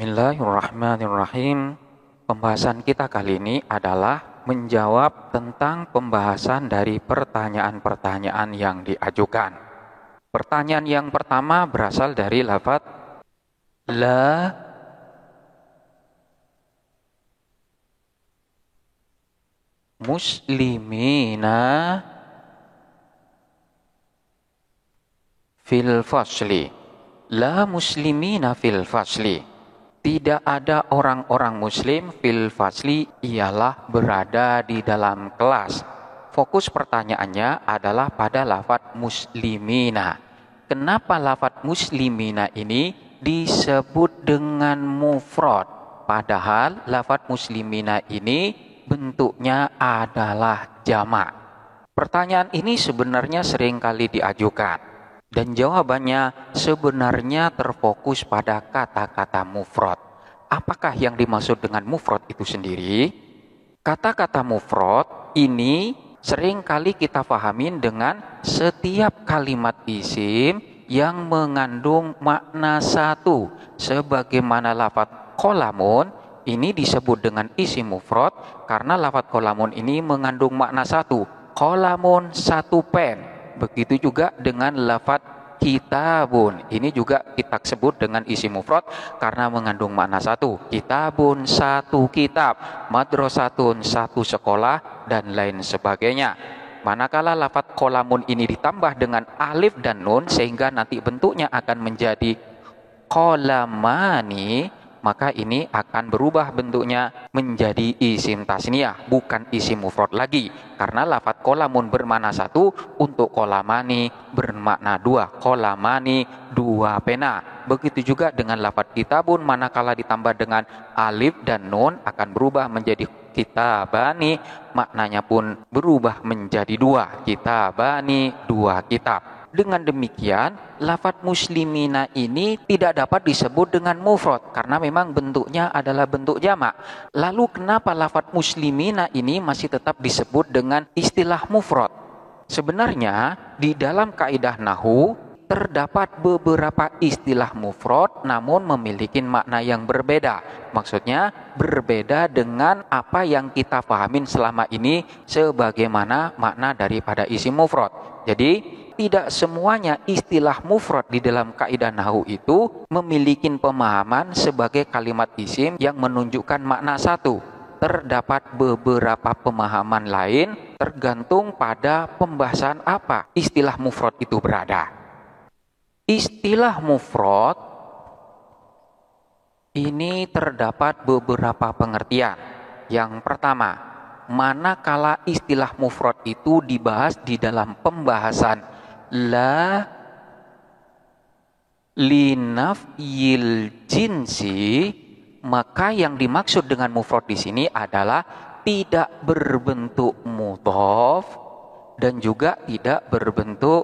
Bismillahirrahmanirrahim. Pembahasan kita kali ini adalah menjawab tentang pembahasan dari pertanyaan-pertanyaan yang diajukan. Pertanyaan yang pertama berasal dari lafaz la muslimina fil fasli. La muslimina fil fasli. Tidak ada orang-orang muslim fil fasli, ialah berada di dalam kelas. Fokus pertanyaannya adalah pada lafaz muslimina. Kenapa lafaz muslimina ini disebut dengan mufrad? Padahal lafaz muslimina ini bentuknya adalah jamak. Pertanyaan ini sebenarnya sering kali diajukan. Dan jawabannya sebenarnya terfokus pada kata-kata mufrad. Apakah yang dimaksud dengan mufrad itu sendiri? Kata-kata mufrad ini sering kali kita pahamin dengan setiap kalimat isim yang mengandung makna satu. Sebagaimana lafaz qolamun ini disebut dengan isim mufrad karena lafaz qolamun ini mengandung makna satu. Qolamun satu pen. Begitu juga dengan lafaz kitabun. Ini juga kita sebut dengan isim mufrad karena mengandung makna satu. Kitabun satu kitab, madrasatun satu sekolah, dan lain sebagainya. Manakala lafaz qolamun ini ditambah dengan alif dan nun sehingga nanti bentuknya akan menjadi qolamani, maka ini akan berubah bentuknya menjadi isim tasniyah, bukan isim mufrad lagi. Karena lafaz qolamun bermakna satu, untuk qolamani bermakna dua. Qolamani dua pena. Begitu juga dengan lafaz kitabun, manakala ditambah dengan alif dan nun akan berubah menjadi kitabani, maknanya pun berubah menjadi dua. Kitabani dua kitab. Dengan demikian, lafaz muslimina ini tidak dapat disebut dengan mufrad karena memang bentuknya adalah bentuk jamak. Lalu kenapa lafaz muslimina ini masih tetap disebut dengan istilah mufrad? Sebenarnya di dalam kaidah nahwu terdapat beberapa istilah mufrad namun memiliki makna yang berbeda. Maksudnya berbeda dengan apa yang kita pahamin selama ini sebagaimana makna daripada isim mufrad. Jadi tidak semuanya istilah mufrad di dalam kaidah nahwu itu memiliki pemahaman sebagai kalimat isim yang menunjukkan makna satu. Terdapat beberapa pemahaman lain tergantung pada pembahasan apa istilah mufrad itu berada. Istilah mufrad ini terdapat beberapa pengertian. Yang pertama, manakala istilah mufrad itu dibahas di dalam pembahasan la linafyil jinsi, maka yang dimaksud dengan mufrad di sini adalah tidak berbentuk mudhaf dan juga tidak berbentuk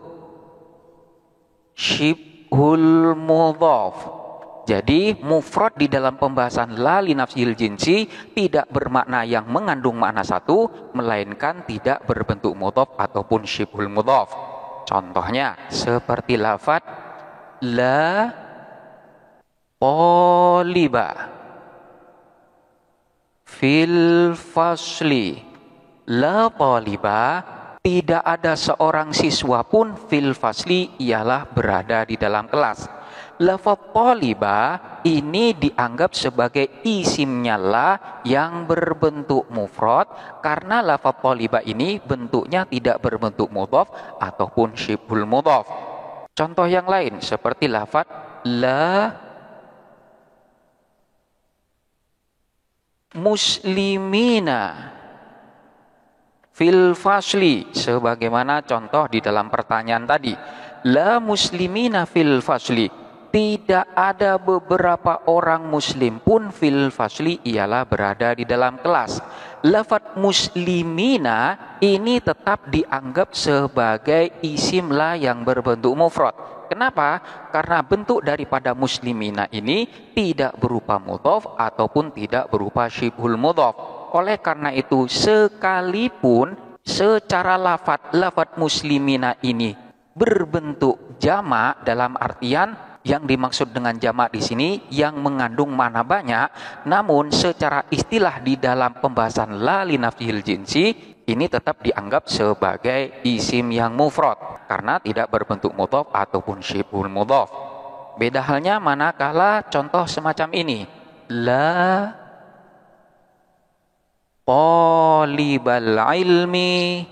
syibhul mudhaf. Jadi mufrad di dalam pembahasan la linafyil jinsi tidak bermakna yang mengandung makna satu, melainkan tidak berbentuk mudhaf ataupun syibhul mudhaf. Contohnya seperti lafaz la taliba fil fasli. La taliba, tidak ada seorang siswa pun fil fasli, ialah berada di dalam kelas. Lafaz taliba ini dianggap sebagai isimnya la yang berbentuk mufrad karena lafaz taliba ini bentuknya tidak berbentuk mudhaf ataupun syibhul mudhaf. Contoh yang lain seperti lafaz la muslimina fil fasli, sebagaimana contoh di dalam pertanyaan tadi. La muslimina fil fasli, tidak ada beberapa orang muslim pun fil fasli, ialah berada di dalam kelas. Lafaz muslimina ini tetap dianggap sebagai isim la yang berbentuk mufrad. Kenapa? Karena bentuk daripada muslimina ini tidak berupa mudhaf ataupun tidak berupa syibhul mudhaf. Oleh karena itu, sekalipun secara lafaz muslimina ini berbentuk jamak dalam artian Yang dimaksud dengan jamak di sini yang mengandung makna banyak, namun secara istilah di dalam pembahasan la li nafyil jinsi ini tetap dianggap sebagai isim yang mufrad karena tidak berbentuk mudhaf ataupun syibhul mudhaf. Beda halnya manakala contoh semacam ini. La talibal ilmi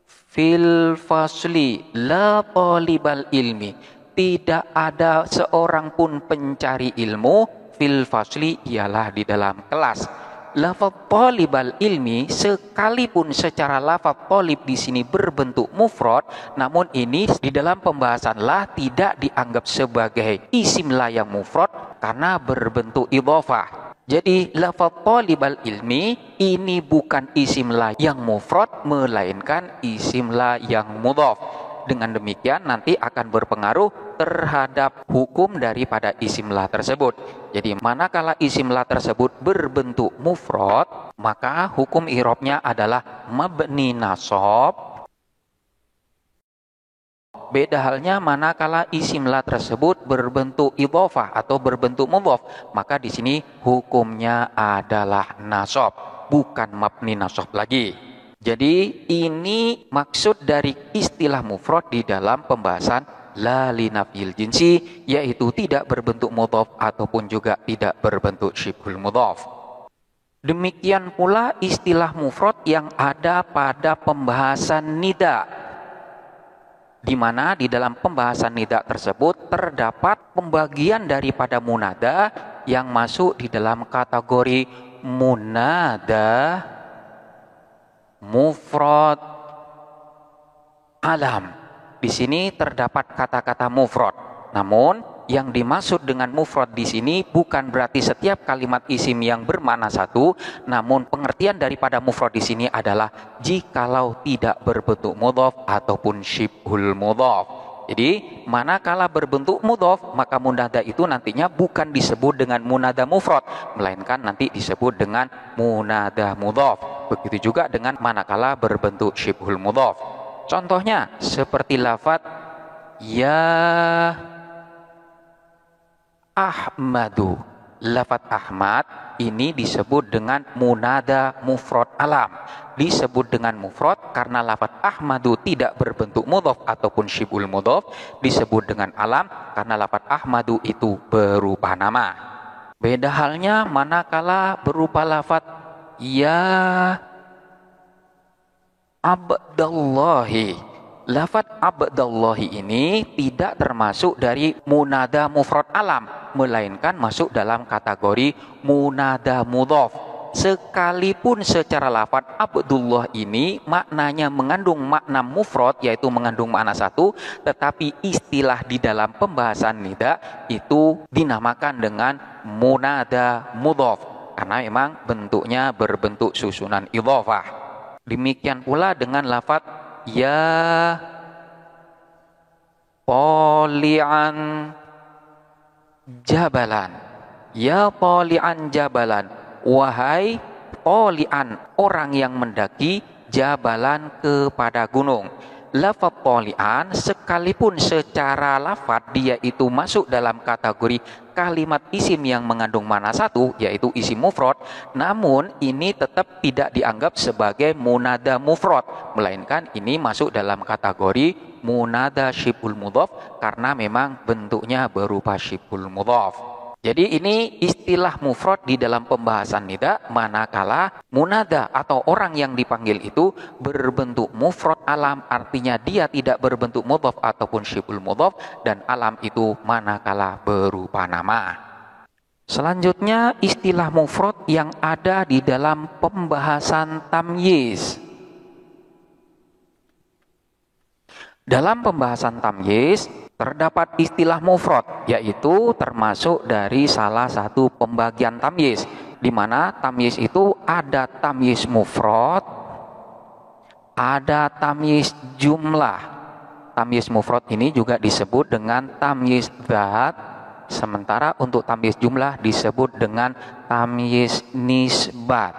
fil fasli. La talibal ilmi. Tidak ada seorang pun pencari ilmu fil fasli, ialah di dalam kelas. Lafaz talibal ilmi sekalipun secara lafaz talib di sini berbentuk mufrad, namun ini di dalam pembahasan la tidak dianggap sebagai isim la yang mufrad karena berbentuk idhofah. Jadi lafaz talibal ilmi ini bukan isim la yang mufrad melainkan isim la yang mudhaf. Dengan demikian nanti akan berpengaruh terhadap hukum daripada isim la tersebut. Jadi manakala isim la tersebut berbentuk mufrad, maka hukum i'rabnya adalah mabni nasab. Beda halnya manakala isim la tersebut berbentuk idhofah atau berbentuk mudhaf, maka di sini hukumnya adalah nasab, bukan mabni nasab lagi. Jadi ini maksud dari istilah mufrad di dalam pembahasan la li nafyil jinsi, yaitu tidak berbentuk mudhaf ataupun juga tidak berbentuk syibhul mudhaf. Demikian pula istilah mufrad yang ada pada pembahasan nida, di mana di dalam pembahasan nida tersebut terdapat pembagian daripada munada yang masuk di dalam kategori munada mufrad alam. Di sini terdapat kata-kata mufrad. Namun yang dimaksud dengan mufrad di sini bukan berarti setiap kalimat isim yang bermakna satu, namun pengertian daripada mufrad di sini adalah jikalau tidak berbentuk mudhaf ataupun syibhul mudhaf. Jadi manakala berbentuk mudhaf, maka munada itu nantinya bukan disebut dengan munada mufrad, melainkan nanti disebut dengan munada mudhaf. Begitu juga dengan manakala berbentuk syibhul mudhaf. Contohnya seperti lafaz ya Ahmadu. Lafaz Ahmad ini disebut dengan munada mufrad alam. Disebut dengan mufrad karena lafaz Ahmadu tidak berbentuk mudhaf ataupun syibhul mudhaf. Disebut dengan alam karena lafaz Ahmadu itu berupa nama. Beda halnya manakala berupa lafaz ya Abdallahi. Lafaz Abdallahi ini tidak termasuk dari munada mufrad alam, melainkan masuk dalam kategori munada mudhaf. Sekalipun secara lafaz Abdullah ini maknanya mengandung makna mufrad, yaitu mengandung makna satu, tetapi istilah di dalam pembahasan nida itu dinamakan dengan munada mudhaf karena memang bentuknya berbentuk susunan idhofah. Demikian pula dengan lafaz ya tali'an jabalan. Ya tali'an jabalan. Wahai tali'an, orang yang mendaki jabalan kepada gunung. Lafaz tali'an sekalipun secara lafaz dia itu masuk dalam kategori kalimat isim yang mengandung makna satu, yaitu isim mufrad, namun ini tetap tidak dianggap sebagai munada mufrad, melainkan ini masuk dalam kategori munada syibhul mudhaf karena memang bentuknya berupa syibhul mudhaf. Jadi ini istilah mufrad di dalam pembahasan nida manakala munada atau orang yang dipanggil itu berbentuk mufrad alam, artinya dia tidak berbentuk mudhaf ataupun syibhul mudhaf, dan alam itu manakala berupa nama. Selanjutnya istilah mufrad yang ada di dalam pembahasan tamyiz. Dalam pembahasan tamyiz terdapat istilah mufrad, yaitu termasuk dari salah satu pembagian tamyiz, di mana tamyiz itu ada tamyiz mufrad, ada tamyiz jumlah. Tamyiz mufrad ini juga disebut dengan tamyiz dzat, sementara untuk tamyiz jumlah disebut dengan tamyiz nisbat.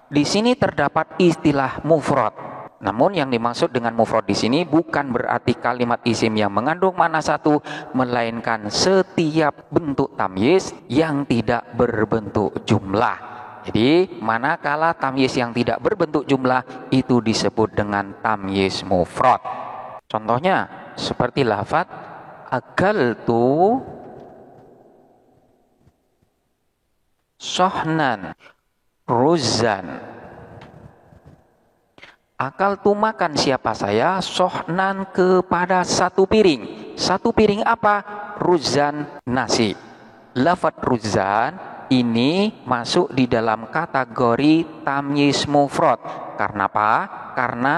Di sini terdapat istilah mufrad. Namun yang dimaksud dengan mufrad di sini bukan berarti kalimat isim yang mengandung makna satu, melainkan setiap bentuk tamyiz yang tidak berbentuk jumlah. Jadi manakala tamyiz yang tidak berbentuk jumlah itu disebut dengan tamyiz mufrad. Contohnya seperti lafaz akaltu sohnan ruzan. Akal tu makan siapa saya, sohnan kepada satu piring. Satu piring apa? Ruzan, nasi. Lafaz ruzan ini masuk di dalam kategori tamyiz mufrad. Karena apa? Karena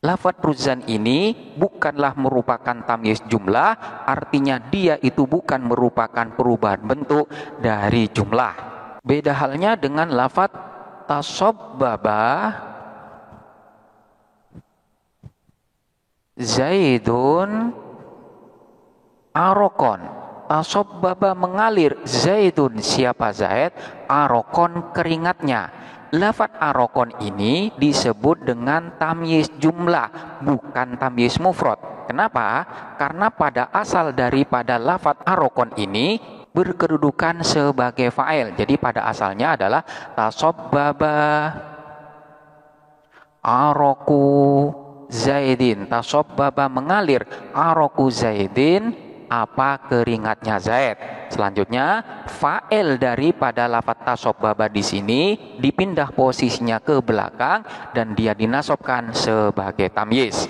lafaz ruzan ini bukanlah merupakan tamyiz jumlah, artinya dia itu bukan merupakan perubahan bentuk dari jumlah. Beda halnya dengan lafaz tasabbaba Zaidun arokon. Tasabbaba mengalir, Zaidun siapa Zaid, arokon keringatnya. Lafaz arokon ini disebut dengan tamyiz jumlah, bukan tamyiz mufrad. Kenapa? Karena pada asal daripada lafaz arokon ini berkedudukan sebagai fa'il. Jadi pada asalnya adalah tasabbaba aroku Zaidin. Tasabbaba mengalir, aroku Zaidin apa keringatnya Zaid. Selanjutnya fa'il daripada lafaz tasabbaba di sini dipindah posisinya ke belakang dan dia dinasobkan sebagai tamyiz.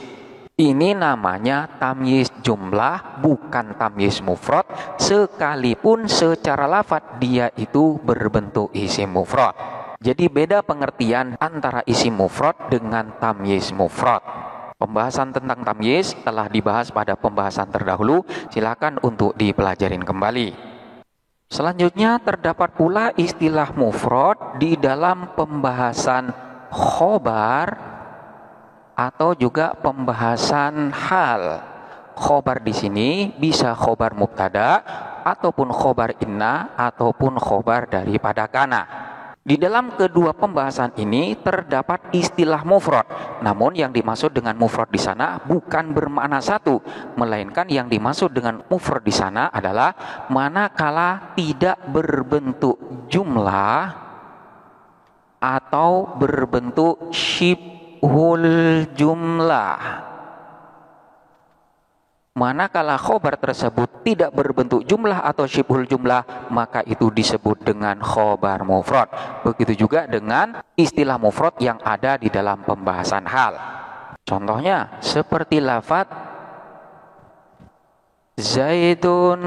Ini namanya tamyiz jumlah, bukan tamyiz mufrad, sekalipun secara lafaz dia itu berbentuk isim mufrad. Jadi beda pengertian antara isim mufrad dengan tamyiz mufrad. Pembahasan tentang tamyiz telah dibahas pada pembahasan terdahulu, silakan untuk dipelajarin kembali. Selanjutnya terdapat pula istilah mufrad di dalam pembahasan khobar atau juga pembahasan hal. Khobar di sini bisa khobar mubtada ataupun khobar inna ataupun khobar daripada kana. Di dalam kedua pembahasan ini terdapat istilah mufrad. Namun yang dimaksud dengan mufrad di sana bukan bermakna satu, melainkan yang dimaksud dengan mufrad di sana adalah manakala tidak berbentuk jumlah atau berbentuk syibhul jumlah. Manakala khobar tersebut tidak berbentuk jumlah atau syibhul jumlah, maka itu disebut dengan khobar mufrad. Begitu juga dengan istilah mufrad yang ada di dalam pembahasan hal. Contohnya seperti lafaz Zaidun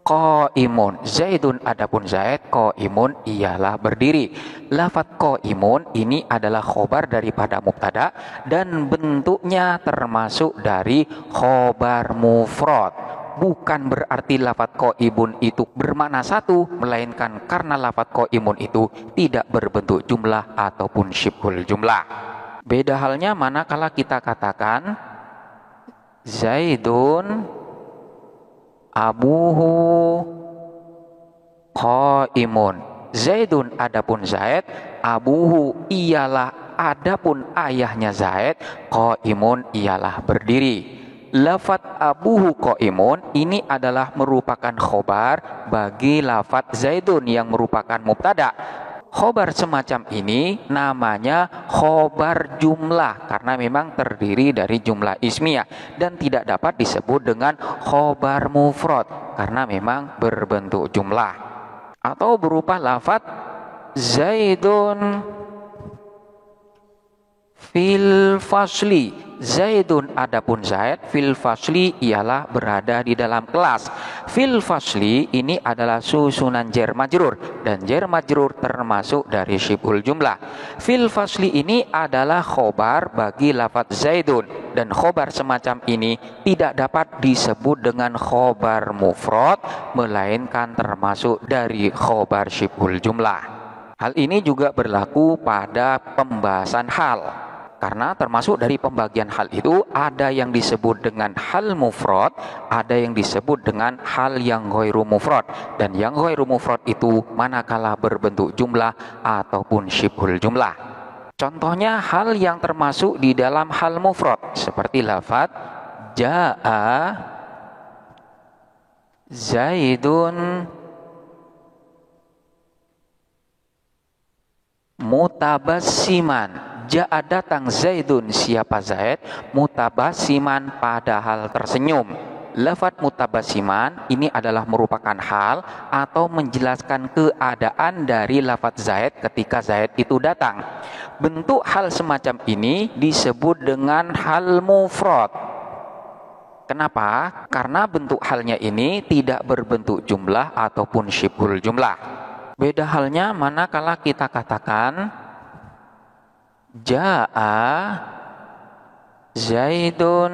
qaimun. Zaidun adapun Zaid, qaimun ialah berdiri. Lafaz qaimun ini adalah khobar daripada mubtada dan bentuknya termasuk dari khobar mufrad. Bukan berarti lafaz qaimun itu bermakna satu, melainkan karena lafaz qaimun itu tidak berbentuk jumlah ataupun syibhul jumlah. Beda halnya manakala kita katakan Zaidun abuhu qaimun. Zaidun adapun Zaid, abuhu ialah adapun ayahnya Zaid, qaimun ialah berdiri. Lafaz abuhu qaimun ini adalah merupakan khobar bagi lafaz Zaidun yang merupakan mubtada. Khobar semacam ini namanya khobar jumlah karena memang terdiri dari jumlah ismiyah dan tidak dapat disebut dengan khobar mufrad karena memang berbentuk jumlah. Atau berupa lafaz Zaidun fil fasli. Zaidun adapun Zaid fil fasli ialah berada di dalam kelas. Fil fasli ini adalah susunan jar majrur dan jar majrur termasuk dari syibhul jumlah. Fil fasli ini adalah khobar bagi lafaz Zaidun dan khobar semacam ini tidak dapat disebut dengan khobar mufrad melainkan termasuk dari khobar syibhul jumlah. Hal ini juga berlaku pada pembahasan hal. Karena termasuk dari pembagian hal itu ada yang disebut dengan hal mufrad, ada yang disebut dengan hal yang ghairu mufrad. Dan yang ghairu mufrad itu manakala berbentuk jumlah ataupun syibhul jumlah. Contohnya hal yang termasuk di dalam hal mufrad seperti lafaz jaa Zaidun mutabassiman. Jaa datang Zaidun, siapa Zaid, mutabassiman padahal tersenyum. Lafaz mutabassiman ini adalah merupakan hal atau menjelaskan keadaan dari lafaz Zaid ketika Zaid itu datang. Bentuk hal semacam ini disebut dengan hal mufrad. Kenapa? Karena bentuk halnya ini tidak berbentuk jumlah ataupun syibhul jumlah. Beda halnya manakala kita katakan jaa Zaidun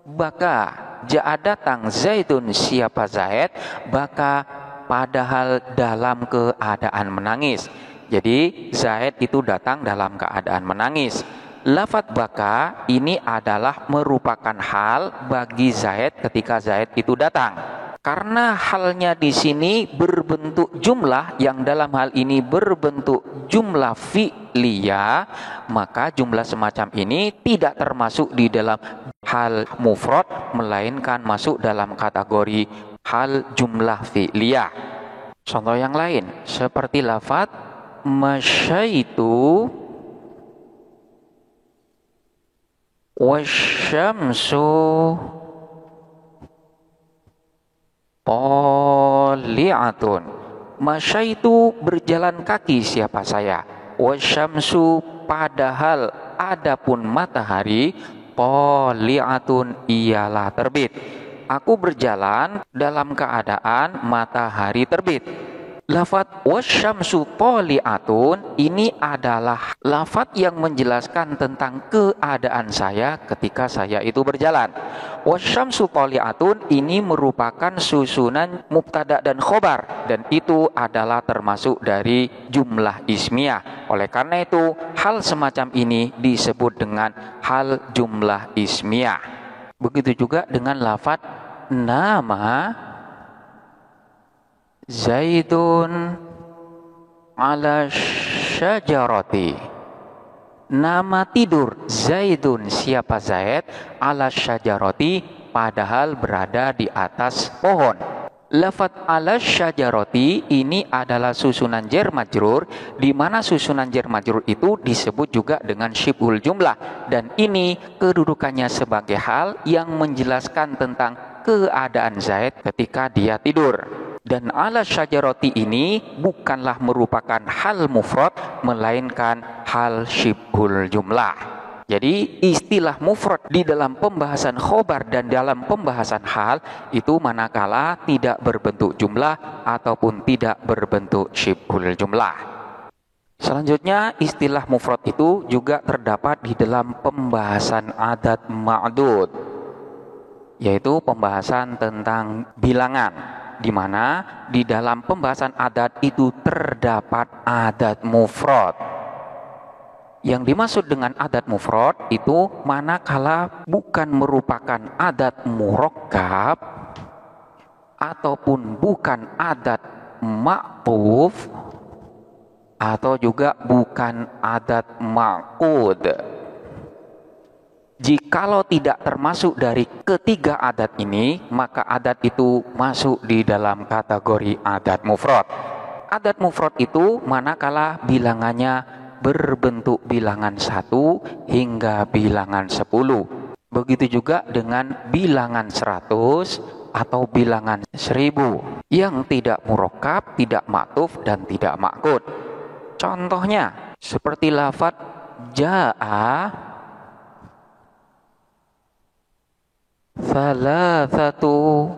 baka. Jaa datang Zaidun, siapa Zaid, baka padahal dalam keadaan menangis. Jadi Zaid itu datang dalam keadaan menangis. Lafaz baka ini adalah merupakan hal bagi Zaid ketika Zaid itu datang. Karena halnya di sini berbentuk jumlah, yang dalam hal ini berbentuk jumlah fi'liyah, maka jumlah semacam ini tidak termasuk di dalam hal mufrad, melainkan masuk dalam kategori hal jumlah fi'liyah. Contoh yang lain seperti lafaz masyaitu wasyamsu tali'atun. Masyaitu berjalan kaki siapa saya. Wasyamsu padahal adapun matahari tali'atun ialah terbit. Aku berjalan dalam keadaan matahari terbit. Lafaz wasyamsu tali'atun ini adalah lafaz yang menjelaskan tentang keadaan saya ketika saya itu berjalan. Wasyamsu tali'atun ini merupakan susunan mubtada dan khobar, dan itu adalah termasuk dari jumlah ismiyah. Oleh karena itu hal semacam ini disebut dengan hal jumlah ismiyah. Begitu juga dengan lafaz nama Zaidun ala syajarati. Nama tidur Zaidun, siapa Zaid, ala syajarati padahal berada di atas pohon. Lafaz ala syajarati ini adalah susunan jar majrur, di mana susunan jar majrur itu disebut juga dengan syibhul jumlah, dan ini kedudukannya sebagai hal yang menjelaskan tentang keadaan Zaid ketika dia tidur. Dan ala syajarati ini bukanlah merupakan hal mufrad, melainkan hal syibhul jumlah. Jadi istilah mufrad di dalam pembahasan khobar dan dalam pembahasan hal itu manakala tidak berbentuk jumlah ataupun tidak berbentuk syibhul jumlah. Selanjutnya istilah mufrad itu juga terdapat di dalam pembahasan adat ma'dud, yaitu pembahasan tentang bilangan, di mana di dalam pembahasan adat itu terdapat adat mufrad. Yang dimaksud dengan adat mufrad itu manakala bukan merupakan adat murakkab ataupun bukan adat ma'tuf atau juga bukan adat ma'qud. Jikalau tidak termasuk dari ketiga adat ini, maka adat itu masuk di dalam kategori adat mufrad. Adat mufrad itu manakala bilangannya berbentuk bilangan 1 hingga bilangan 10. Begitu juga dengan bilangan 100 atau bilangan 1000 yang tidak murakkab, tidak ma'tuf, dan tidak ma'qud. Contohnya seperti lafaz jaa thalathatu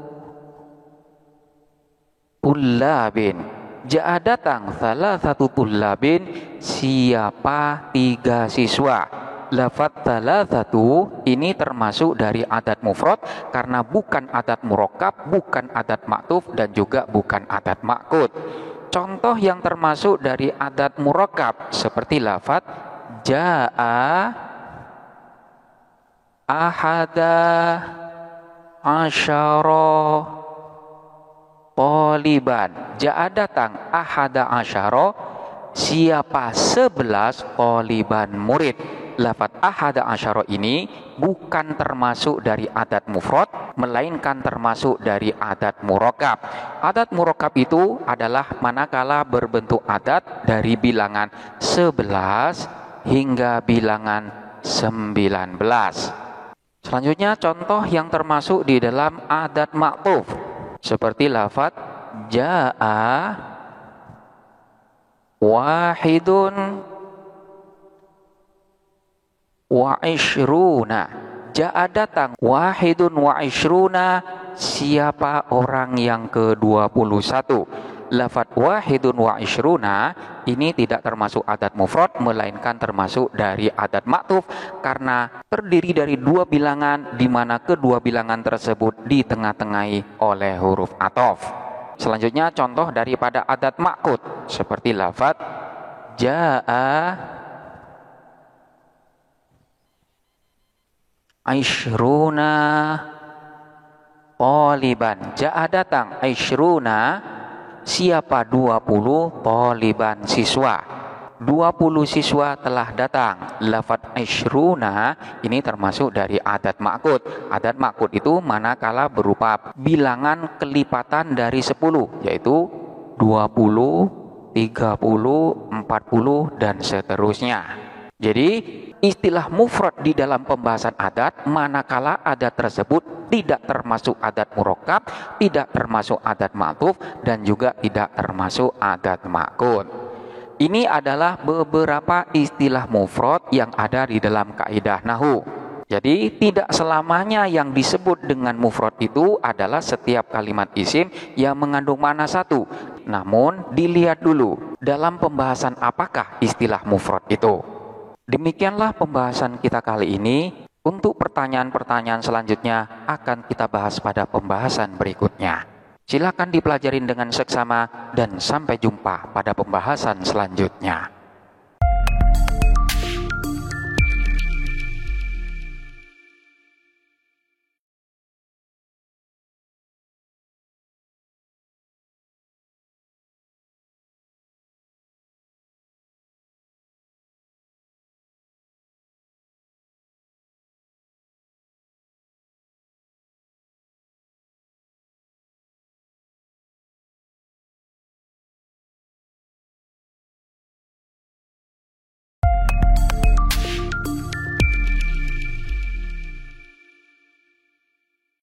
tullabin. Jaa datang thalathatu tullabin, siapa 3 siswa. Lafaz thalathatu ini termasuk dari adat mufrad karena bukan adat murakkab, bukan adat ma'tuf, dan juga bukan adat ma'qud. Contoh yang termasuk dari adat murakkab seperti lafaz jaa ahada asyara taliban. Jaa datang ahada asyara, siapa 11 taliban murid. Lafaz ahada asyara ini bukan termasuk dari adat mufrad, melainkan termasuk dari adat murakkab. Adat murakkab itu adalah manakala berbentuk adat dari bilangan 11 hingga bilangan 19. Selanjutnya contoh yang termasuk di dalam adat ma'tuf seperti lafaz jaa wahidun wa ishruna. Jaa datang, wahidun wa ishruna, siapa orang yang ke-21. Lafaz wahidun wa ishruna ini tidak termasuk adat mufrad, melainkan termasuk dari adat ma'tuf karena terdiri dari dua bilangan di mana kedua bilangan tersebut ditengah-tengahi oleh huruf athof. Selanjutnya contoh daripada adat ma'kud seperti lafaz jaa Aishruna taliban. Jaa datang, Aishruna siapa 20 taliban siswa. 20 siswa telah datang. Lafaz Aishruna ini termasuk dari adat ma'kud. Adat ma'kud itu manakala berupa bilangan kelipatan dari 10, yaitu 20, 30, 40 dan seterusnya. Jadi istilah mufrad di dalam pembahasan adat manakala adat tersebut tidak termasuk adat murakkab, tidak termasuk adat ma'tuf, dan juga tidak termasuk adat ma'kud. Ini adalah beberapa istilah mufrad yang ada di dalam kaidah nahwu. Jadi tidak selamanya yang disebut dengan mufrad itu adalah setiap kalimat isim yang mengandung makna satu. Namun dilihat dulu dalam pembahasan apakah istilah mufrad itu. Demikianlah pembahasan kita kali ini. Untuk pertanyaan-pertanyaan selanjutnya akan kita bahas pada pembahasan berikutnya. Silakan dipelajarin dengan seksama dan sampai jumpa pada pembahasan selanjutnya.